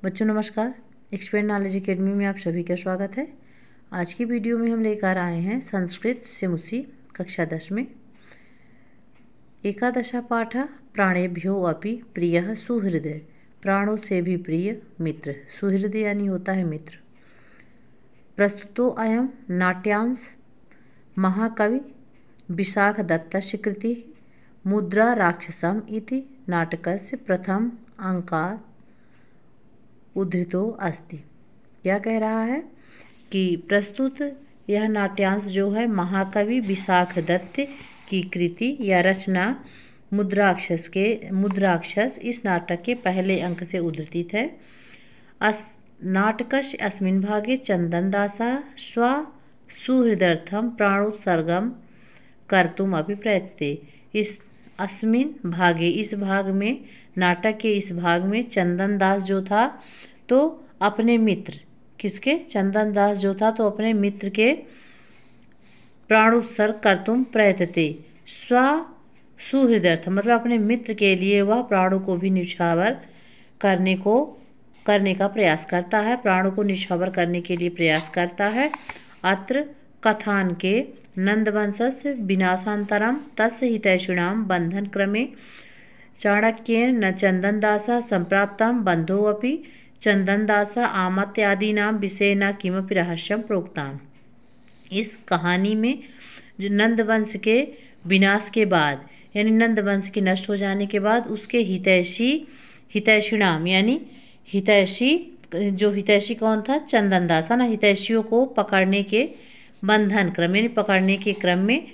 बच्चों नमस्कार। Expand knowledge academy में आप सभी का स्वागत है। आज की वीडियो में हम लेकर आए हैं संस्कृत सिमुसी कक्षा 10 में एकादशा पाठ प्राणेभ्यो अपि प्रियः सुहृदय। प्राणों से भी प्रिय मित्र। सुहृदय यानी होता है मित्र। प्रस्तुतो अयम नाट्यांश महाकवि विशाखदत्तस्य कृतिः मुद्रा राक्षसम इति नाटकस्य प्रथम अंकात् उद्धृतो अस्ति। क्या कह रहा है कि प्रस्तुत यह नाट्यांश जो है महाकवि विशाखदत्त की कृति या रचना मुद्राक्षस इस नाटक के पहले अंक से उद्धृत है। नाटकस्य अस्मिन् भागे चंदनदासः स्व सुहृदर्थं प्राणोत्सर्गं कर्तुम् अपि प्रयतते। इस अस्मिन् भागे इस भाग में नाटक के इस भाग में चंदनदास जो था तो अपने मित्र किसके चंदनदास जो था तो अपने मित्र के प्राणोत्सर्ग कर्तुम प्रयतते। स्व सुहृदर्थ मतलब अपने मित्र के लिए वह प्राणों को भी निछावर करने का प्रयास करता है। प्राणों को निछावर करने के लिए प्रयास करता है। अत्र कथान के नंदवंशस्य विनाशांतरम तस्य हितैषिणां बंधन क्रमे चाणक्येन न चंदनदासः संप्राप्तं बंधोऽपि चंदनदासः आमात्यादीनां विषयेन किमपि रहस्यं प्रोक्तान्। इस कहानी में जो नंदवंश के विनाश के बाद यानी नंदवंश के नष्ट हो जाने के बाद उसके हितैषिणाम यानी हितैषी कौन था चंदनदास है ना। हितैषियों को पकड़ने के बंधन क्रम यानी पकड़ने के क्रम में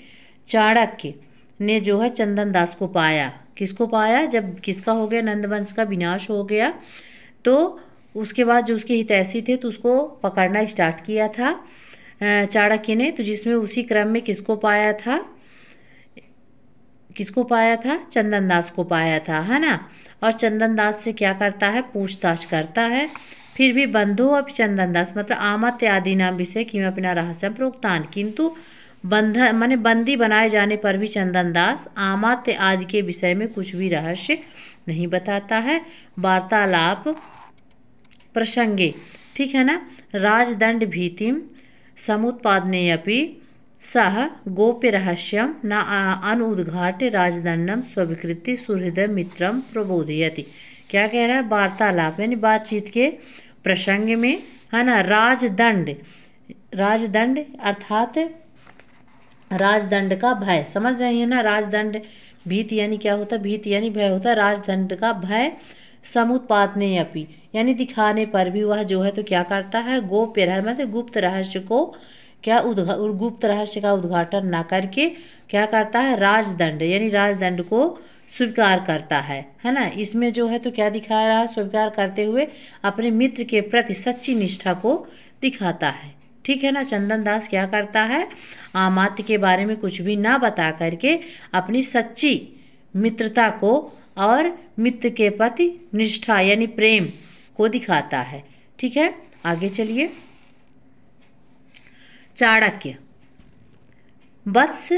चाणक्य ने जो है चंदनदास को पाया। किसको पाया? जब किसका हो गया नंदवंश का विनाश हो गया तो उसके बाद जो उसके हितैषी थे तो उसको पकड़ना स्टार्ट किया था चाणक्य ने। तो जिसमें उसी क्रम में किसको पाया था चंदनदास को पाया था है ना। और चंदनदास से क्या करता है पूछताछ करता है। फिर भी बंधु अब चंदनदास मतलब आमात्य आदि नाम विषय किमपि न रहस्यं प्रोक्तान। किंतु बंदी बनाए जाने पर भी चंदनदास आमात्य आदि के विषय में कुछ भी रहस्य नहीं बताता है। वार्तालाप प्रसंगे ठीक है ना। राजदंड भीतिम समुत्पादने अपि सह गोप्य रहस्यम न अनुद्घाट्य राजदंडम स्वीकृत्य सुहृदय मित्रम प्रबोधयति। क्या कह रहा है? वार्तालाप यानी बातचीत के प्रसंग में है ना। राजदंड अर्थात राजदंड का भय समझ रहे हैं ना। राजदंड भीति यानी क्या होता है? भीति यानी भय होता है। राजदंड का भय समुत्पादने अपि यानी दिखाने पर भी वह जो है तो क्या करता है गोप्य रहस्य मतलब गुप्त रहस्य को गुप्त रहस्य का उद्घाटन ना करके क्या करता है राजदंड यानी राजदंड को स्वीकार करता है ना। इसमें जो है तो क्या दिखा रहा है? स्वीकार करते हुए अपने मित्र के प्रति सच्ची निष्ठा को दिखाता है। ठीक है ना। चंदनदास क्या करता है आमात्य के बारे में कुछ भी ना बता करके अपनी सच्ची मित्रता को और मित्र के प्रति निष्ठा यानी प्रेम को दिखाता है। ठीक है आगे चलिए। चाणक्य वत्स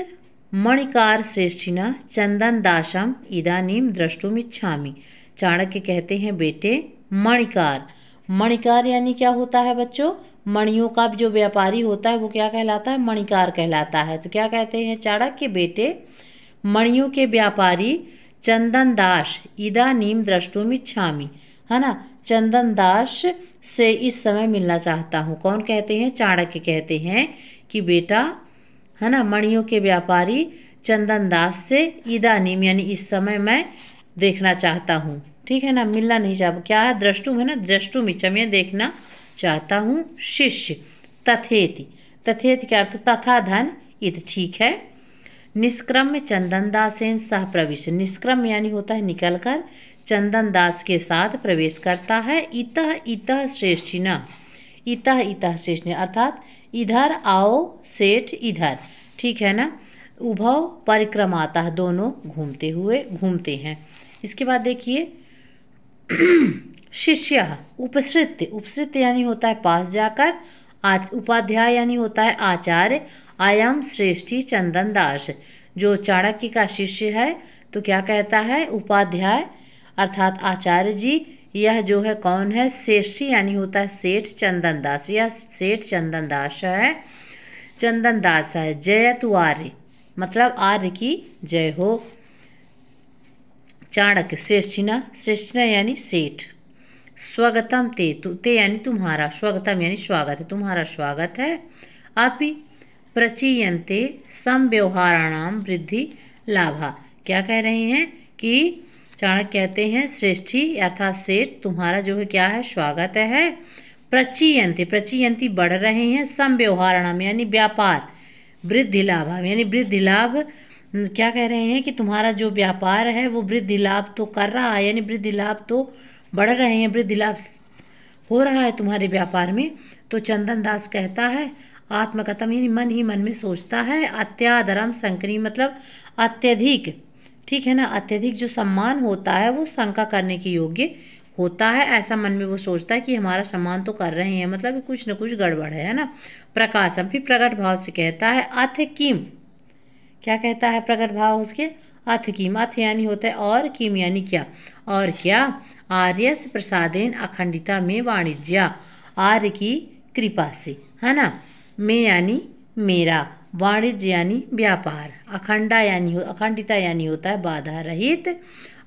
मणिकार श्रेष्ठिना चंदनदासम इदानीम द्रष्टुमिच्छामि। चाणक्य कहते हैं बेटे मणिकार यानी क्या होता है बच्चों? मणियों का जो व्यापारी होता है वो क्या कहलाता है? मणिकार कहलाता है। तो क्या कहते हैं चाणक्य बेटे मणियों के व्यापारी चंदनदास इदानीम द्रष्टुमिच्छामि है ना। चंदनदास से इस समय मिलना चाहता हूँ। कौन कहते हैं? चाणक्य कहते हैं कि बेटा है ना मणियों के व्यापारी चंदनदास से इदानीम यानी इस समय मैं देखना चाहता हूँ। ठीक है ना। मिलना नहीं चाहता। क्या है? द्रष्टुम है ना। द्रष्टुम इच्छा में देखना चाहता हूँ। शिष्य तथेति क्या अर्थ? तथा धन इत ठीक है। निष्क्रम्य चंदनदासेन सह प्रवेश। निष्क्रम यानी होता है निकलकर चंदनदास के साथ प्रवेश करता है। इतः श्रेष्ठिना श्रेष्ठ अर्थात इधर आओ सेठ इधर। ठीक है ना। उभव परिक्रमाता दोनों घूमते हैं। इसके बाद देखिए शिष्य उपसृत्य यानी होता है पास जाकर। उपाध्याय यानी होता है आचार्य। अयम श्रेष्ठी चंदनदास जो चाणक्य का शिष्य है तो क्या कहता है? उपाध्याय अर्थात आचार्य जी यह जो है कौन है, श्रेष्ठी यानी होता है सेठ चंदन दास, यह सेठ चंदन दास है, चंदन दास है। जयतु आर्य मतलब आर्य की जय हो। चाणक्य श्रेष्ठिना, श्रेष्ठिना यानी सेठ। स्वागतम ते यानी तुम्हारा, स्वागतम यानी स्वागत है, तुम्हारा स्वागत है। अपि प्रचीयन्ते समव्यवहाराणाम वृद्धि लाभा, क्या कह रहे हैं कि चाणक्य कहते हैं श्रेष्ठी अर्थात सेठ तुम्हारा जो है क्या है, स्वागत है। प्रचीयन्ते, प्रचीयन्ती बढ़ रहे हैं, समव्यवहाराणाम यानी व्यापार, वृद्धि लाभ यानी वृद्धि लाभ, क्या कह रहे हैं कि तुम्हारा जो व्यापार है वो वृद्धि लाभ तो कर रहा है, यानी वृद्धि लाभ तो बढ़ रहे हैं, वृद्धि लाभ हो रहा है तुम्हारे व्यापार में। तो चंदन दास कहता है आत्मकथम यानी मन ही मन में सोचता है। अत्यादरम शंकरी मतलब अत्यधिक, ठीक है ना, अत्यधिक जो सम्मान होता है वो शंका करने के योग्य होता है, ऐसा मन में वो सोचता है कि हमारा सम्मान तो कर रहे हैं, मतलब कुछ न कुछ गड़बड़ है ना। प्रकाशम फिर प्रकट भाव से कहता है अथ किम, क्या कहता है प्रकट भाव उसके, अथ किम, अथ यानी होता है और, किम यानी क्या, और क्या। आर्यस प्रसादेन अखंडिता में वाणिज्य, आर्य की कृपा से, है ना। में यानी मेरा, वाणिज्य यानी व्यापार, अखंडा यानी अखंडिता यानी होता है बाधा रहित,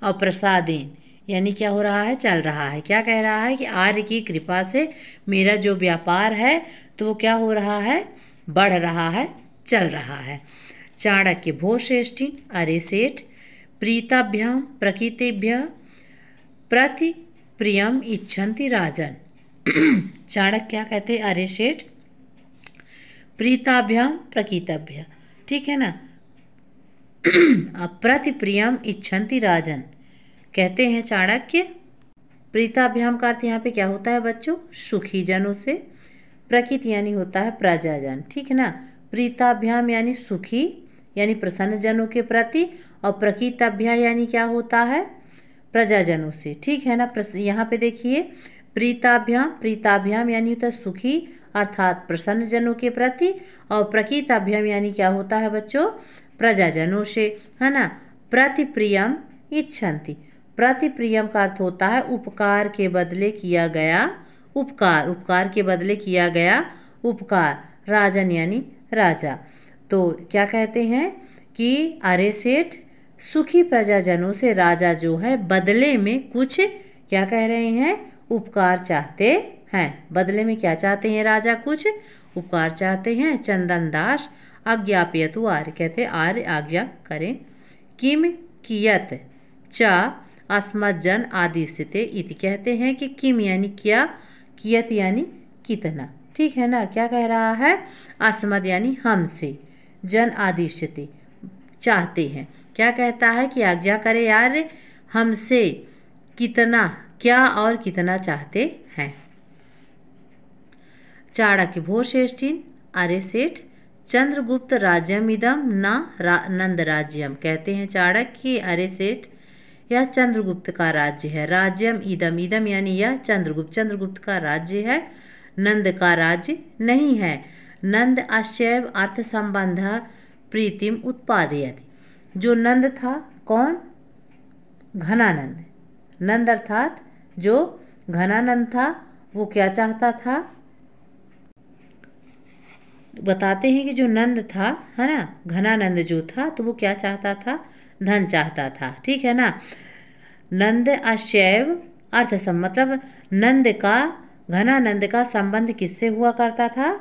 और प्रसादेन यानी क्या हो रहा है, चल रहा है। क्या कह रहा है कि आर्य की कृपा से मेरा जो व्यापार है तो वो क्या हो रहा है, बढ़ रहा है, चल रहा है। चाणक्य भो श्रेष्ठी, अरे सेठ, प्रीताभ्याम प्रकृतिभ्य प्रति प्रियम इच्छन्ति राजन। चाणक्य क्या कहते हैं, अरे सेठ, प्रीताभ्याम प्रकृतिभ्य, ठीक है ना, प्रति प्रियम इच्छन्ति राजन, कहते हैं चाणक्य। प्रीताभ्याम का अर्थ यहाँ पे क्या होता है बच्चों, सुखी जनों से, प्रकृति यानी होता है प्रजाजन, ठीक है ना। प्रीताभ्याम यानी सुखी यानी प्रसन्न जनों के प्रति, और प्रकृतिभ्या यानी क्या होता है, प्रजाजनों से, ठीक है ना। यहाँ पे देखिए प्रीताभ्याम, प्रीताभ्याम यानी होता है सुखी अर्थात प्रसन्न जनों के प्रति, और प्रकृतिभ्याम यानी क्या होता है बच्चों, प्रजाजनों से, है ना। प्रतिप्रियम इच्छन्ति, प्रतिप्रियम का अर्थ होता है उपकार के बदले किया गया उपकार, उपकार के बदले किया गया उपकार, राजन यानी राजा। तो क्या कहते हैं कि अरे सेठ सुखी प्रजाजनों से राजा जो है बदले में कुछ, क्या कह रहे हैं, उपकार चाहते हैं। बदले में क्या चाहते हैं राजा, कुछ उपकार चाहते हैं। चंदन दास आज्ञापयतु आर्य, कहते आर्य आज्ञा करें। किम कियत चा अस्मज्जन आदि से इति, कहते हैं कि किम यानी क्या, कियत यानी कितना, ठीक है ना। क्या कह रहा है, अस्मद यानी हमसे, जन आदिश्यते चाहते हैं, क्या कहता है कि आज्ञा करे यार हमसे, कितना, क्या और कितना चाहते हैं। चाणक्य भो श्रेष्ठीन, अरे सेठ, चंद्रगुप्त राज्यम इदम न नंद राज्यम, कहते हैं चाणक्य अरे सेठ यह चंद्रगुप्त का राज्य है। राज्यम इदम, इदम यानी यह चंद्रगुप्त, चंद्रगुप्त का राज्य है, नंद का राज्य नहीं है। नंद अशैव अर्थ संबंध प्रीतिम उत्पादयति, जो नंद था कौन, घनानंद, नंद अर्थात जो घनानंद था वो क्या चाहता था, बताते हैं कि जो नंद था, है ना, घनानंद जो था तो वो क्या चाहता था, धन चाहता था, ठीक है ना। नंद अशैव अर्थ सम मतलब नंद का, घनानंद का संबंध किससे हुआ करता था,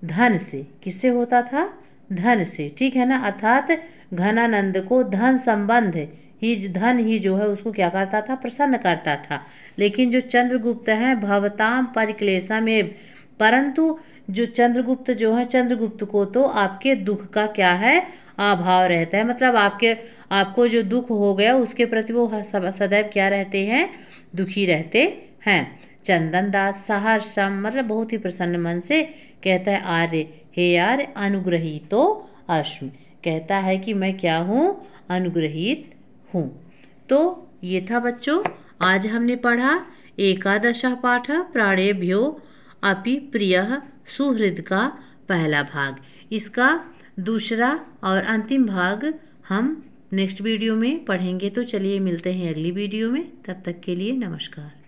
धन से, किससे होता था, धन से, ठीक है ना। अर्थात घनानंद को धन संबंध ही, धन ही जो है उसको क्या करता था, प्रसन्न करता था। लेकिन जो चंद्रगुप्त है भवताम परिक्लेशा में, परंतु जो चंद्रगुप्त जो है, चंद्रगुप्त को तो आपके दुख का क्या है, अभाव रहता है, मतलब आपको जो दुख हो गया उसके प्रति वो सदैव क्या रहते हैं, दुखी रहते हैं। चंदन दास सहर्षम मतलब बहुत ही प्रसन्न मन से कहता है आर्य, हे यार अनुग्रहित तो अश्म, कहता है कि मैं क्या हूँ, अनुग्रहित हूँ। तो ये था बच्चों आज हमने पढ़ा एकादश पाठ प्राणेभ्यो अपि प्रियः सुहृद का पहला भाग। इसका दूसरा और अंतिम भाग हम नेक्स्ट वीडियो में पढ़ेंगे। तो चलिए मिलते हैं अगली वीडियो में, तब तक के लिए नमस्कार।